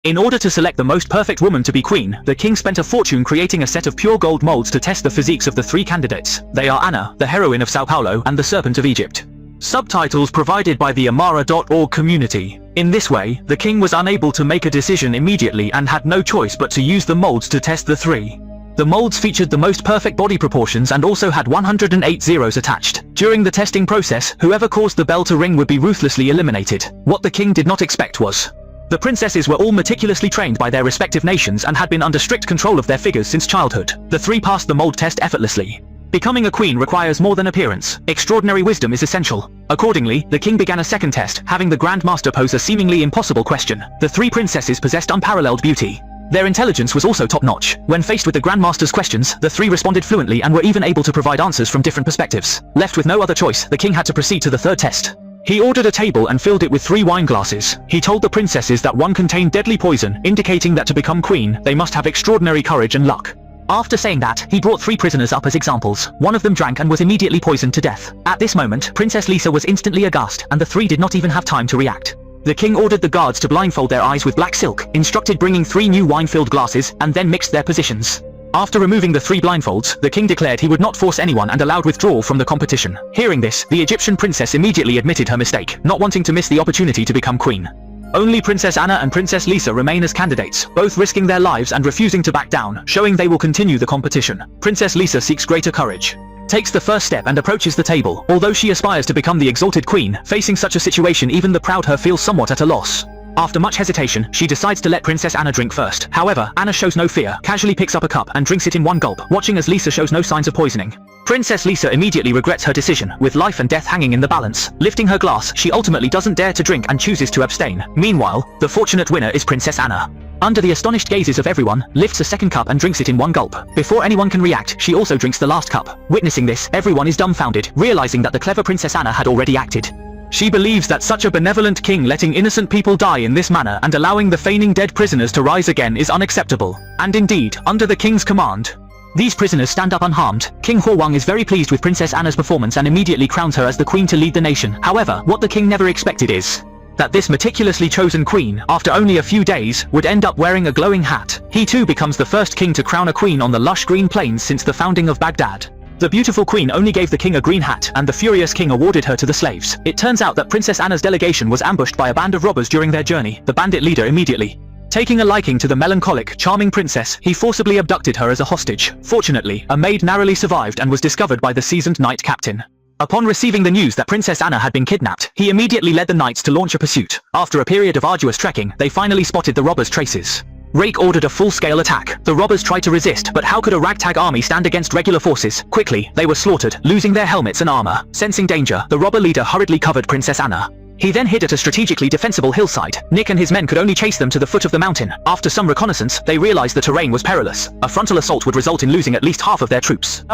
In order to select the most perfect woman to be queen, the king spent a fortune creating a set of pure gold molds to test the physiques of the 3 candidates. They are Anna, the heroine of Sao Paulo, and the Serpent of Egypt. Subtitles provided by the Amara.org community. In this way, the king was unable to make a decision immediately and had no choice but to use the molds to test the 3. The molds featured the most perfect body proportions and also had 108 zeros attached. During the testing process, whoever caused the bell to ring would be ruthlessly eliminated. What the king did not expect was the princesses were all meticulously trained by their respective nations and had been under strict control of their figures since childhood. The 3 passed the mold test effortlessly. Becoming a queen requires more than appearance. Extraordinary wisdom is essential. Accordingly, the king began a second test, having the Grand Master pose a seemingly impossible question. The 3 princesses possessed unparalleled beauty. Their intelligence was also top-notch. When faced with the Grand Master's questions, the 3 responded fluently and were even able to provide answers from different perspectives. Left with no other choice, the king had to proceed to the 3rd test. He ordered a table and filled it with 3 wine glasses. He told the princesses that one contained deadly poison, indicating that to become queen, they must have extraordinary courage and luck. After saying that, he brought 3 prisoners up as examples. One of them drank and was immediately poisoned to death. At this moment, Princess Lisa was instantly aghast, and the 3 did not even have time to react. The king ordered the guards to blindfold their eyes with black silk, instructed bringing 3 new wine-filled glasses, and then mixed their positions. After removing the 3 blindfolds, the king declared he would not force anyone and allowed withdrawal from the competition. Hearing this, the Egyptian princess immediately admitted her mistake, not wanting to miss the opportunity to become queen. Only Princess Anna and Princess Lisa remain as candidates, both risking their lives and refusing to back down, showing they will continue the competition. Princess Lisa seeks greater courage, takes the first step and approaches the table. Although she aspires to become the exalted queen, facing such a situation even the proud her feels somewhat at a loss. After much hesitation, she decides to let Princess Anna drink first. However, Anna shows no fear, casually picks up a cup and drinks it in one gulp, watching as Lisa shows no signs of poisoning. Princess Lisa immediately regrets her decision, with life and death hanging in the balance. Lifting her glass, she ultimately doesn't dare to drink and chooses to abstain. Meanwhile, the fortunate winner is Princess Anna. Under the astonished gazes of everyone, lifts a second cup and drinks it in one gulp. Before anyone can react, she also drinks the last cup. Witnessing this, everyone is dumbfounded, realizing that the clever Princess Anna had already acted. She believes that such a benevolent king letting innocent people die in this manner and allowing the feigning dead prisoners to rise again is unacceptable. And indeed, under the king's command, these prisoners stand up unharmed. King Huowang is very pleased with Princess Anna's performance and immediately crowns her as the queen to lead the nation. However, what the king never expected is that this meticulously chosen queen, after only a few days, would end up wearing a glowing hat. He too becomes the first king to crown a queen on the lush green plains since the founding of Baghdad. The beautiful queen only gave the king a green hat, and the furious king awarded her to the slaves. It turns out that Princess Anna's delegation was ambushed by a band of robbers during their journey. The bandit leader immediately taking a liking to the melancholic, charming princess, he forcibly abducted her as a hostage. Fortunately, a maid narrowly survived and was discovered by the seasoned knight captain. Upon receiving the news that Princess Anna had been kidnapped, he immediately led the knights to launch a pursuit. After a period of arduous trekking, they finally spotted the robbers' traces. Rake ordered a full-scale attack. The robbers tried to resist, but how could a ragtag army stand against regular forces? Quickly, they were slaughtered, losing their helmets and armor. Sensing danger, the robber leader hurriedly covered Princess Anna. He then hid at a strategically defensible hillside. Nick and his men could only chase them to the foot of the mountain. After some reconnaissance, they realized the terrain was perilous. A frontal assault would result in losing at least half of their troops.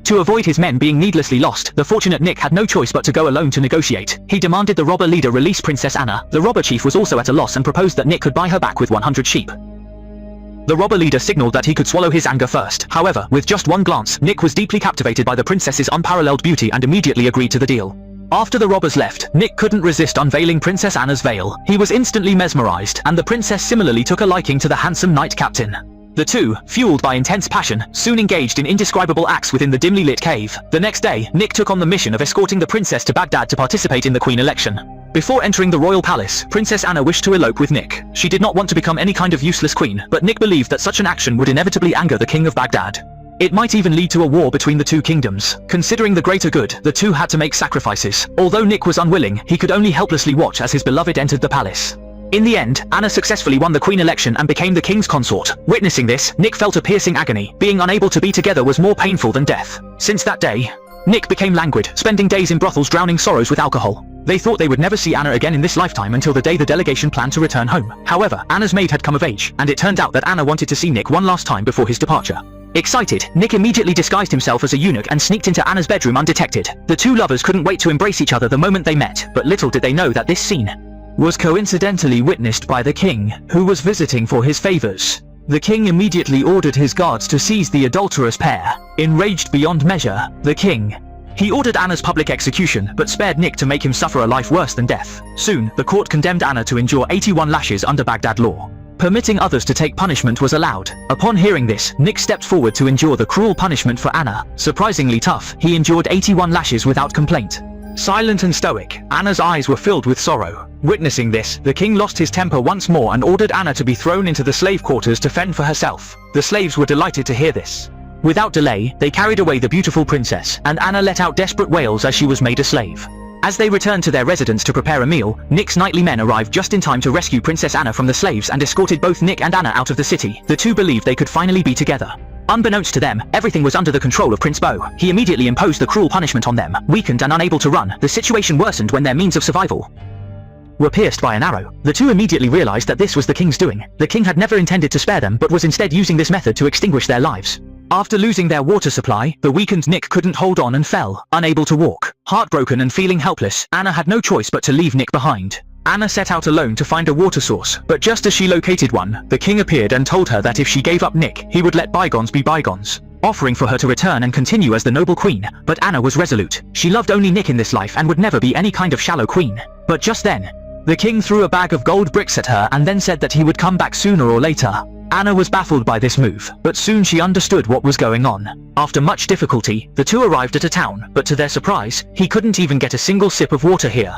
To avoid his men being needlessly lost, the fortunate Nick had no choice but to go alone to negotiate. He demanded the robber leader release Princess Anna. The robber chief was also at a loss and proposed that Nick could buy her back with 100 sheep. The robber leader signaled that he could swallow his anger first. However, with just one glance, Nick was deeply captivated by the princess's unparalleled beauty and immediately agreed to the deal. After the robbers left, Nick couldn't resist unveiling Princess Anna's veil. He was instantly mesmerized, and the princess similarly took a liking to the handsome knight captain. The two, fueled by intense passion, soon engaged in indescribable acts within the dimly lit cave. The next day, Nick took on the mission of escorting the princess to Baghdad to participate in the queen election. Before entering the royal palace, Princess Anna wished to elope with Nick. She did not want to become any kind of useless queen, but Nick believed that such an action would inevitably anger the king of Baghdad. It might even lead to a war between the two kingdoms. Considering the greater good, the two had to make sacrifices. Although Nick was unwilling, he could only helplessly watch as his beloved entered the palace. In the end, Anna successfully won the queen election and became the king's consort. Witnessing this, Nick felt a piercing agony. Being unable to be together was more painful than death. Since that day, Nick became languid, spending days in brothels drowning sorrows with alcohol. They thought they would never see Anna again in this lifetime until the day the delegation planned to return home. However, Anna's maid had come of age, and it turned out that Anna wanted to see Nick one last time before his departure. Excited, Nick immediately disguised himself as a eunuch and sneaked into Anna's bedroom undetected. The two lovers couldn't wait to embrace each other the moment they met, but little did they know that this scene was coincidentally witnessed by the king, who was visiting for his favors. The king immediately ordered his guards to seize the adulterous pair. Enraged beyond measure, the king ordered Anna's public execution, but spared Nick to make him suffer a life worse than death. Soon, the court condemned Anna to endure 81 lashes under Baghdad law. Permitting others to take punishment was allowed. Upon hearing this, Nick stepped forward to endure the cruel punishment for Anna. Surprisingly tough, he endured 81 lashes without complaint. Silent and stoic, Anna's eyes were filled with sorrow. Witnessing this, the king lost his temper once more and ordered Anna to be thrown into the slave quarters to fend for herself. The slaves were delighted to hear this. Without delay, they carried away the beautiful princess, and Anna let out desperate wails as she was made a slave. As they returned to their residence to prepare a meal, Nick's knightly men arrived just in time to rescue Princess Anna from the slaves and escorted both Nick and Anna out of the city. The two believed they could finally be together. Unbeknownst to them, everything was under the control of Prince Bo. He immediately imposed the cruel punishment on them. Weakened and unable to run, the situation worsened when their means of survival were pierced by an arrow. The two immediately realized that this was the king's doing. The king had never intended to spare them but was instead using this method to extinguish their lives. After losing their water supply, the weakened Nick couldn't hold on and fell, unable to walk. Heartbroken and feeling helpless, Anna had no choice but to leave Nick behind. Anna set out alone to find a water source, but just as she located one, the king appeared and told her that if she gave up Nick, he would let bygones be bygones, offering for her to return and continue as the noble queen. But Anna was resolute. She loved only Nick in this life and would never be any kind of shallow queen. But just then, the king threw a bag of gold bricks at her and then said that he would come back sooner or later. Anna was baffled by this move, but soon she understood what was going on. After much difficulty, the two arrived at a town, but to their surprise, he couldn't even get a single sip of water here.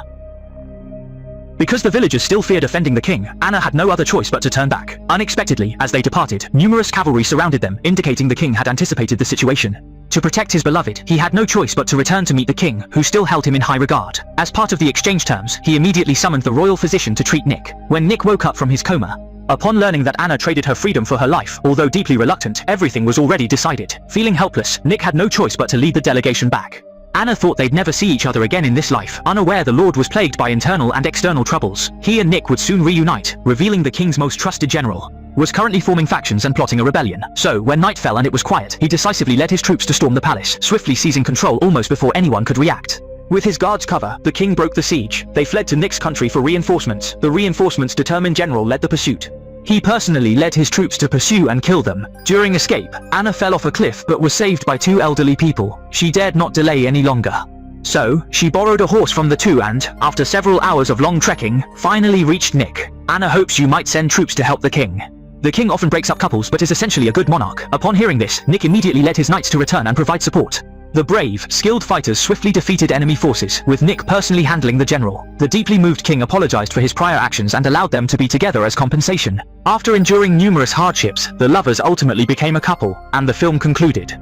Because the villagers still feared offending the king, Anna had no other choice but to turn back. Unexpectedly, as they departed, numerous cavalry surrounded them, indicating the king had anticipated the situation. To protect his beloved, he had no choice but to return to meet the king, who still held him in high regard. As part of the exchange terms, he immediately summoned the royal physician to treat Nick. When Nick woke up from his coma, upon learning that Anna traded her freedom for her life, although deeply reluctant, everything was already decided. Feeling helpless, Nick had no choice but to lead the delegation back. Anna thought they'd never see each other again in this life, unaware the lord was plagued by internal and external troubles. He and Nick would soon reunite, revealing the king's most trusted general was currently forming factions and plotting a rebellion. So, when night fell and it was quiet, he decisively led his troops to storm the palace, swiftly seizing control almost before anyone could react. With his guards' cover, the king broke the siege. They fled to Nick's country for reinforcements. The reinforcements' determined general led the pursuit. He personally led his troops to pursue and kill them. During escape, Anna fell off a cliff but was saved by two elderly people. She dared not delay any longer. So, she borrowed a horse from the two and, after several hours of long trekking, finally reached Nick. Anna hopes you might send troops to help the king. The king often breaks up couples but is essentially a good monarch. Upon hearing this, Nick immediately led his knights to return and provide support. The brave, skilled fighters swiftly defeated enemy forces, with Nick personally handling the general. The deeply moved king apologized for his prior actions and allowed them to be together as compensation. After enduring numerous hardships, the lovers ultimately became a couple, and the film concluded.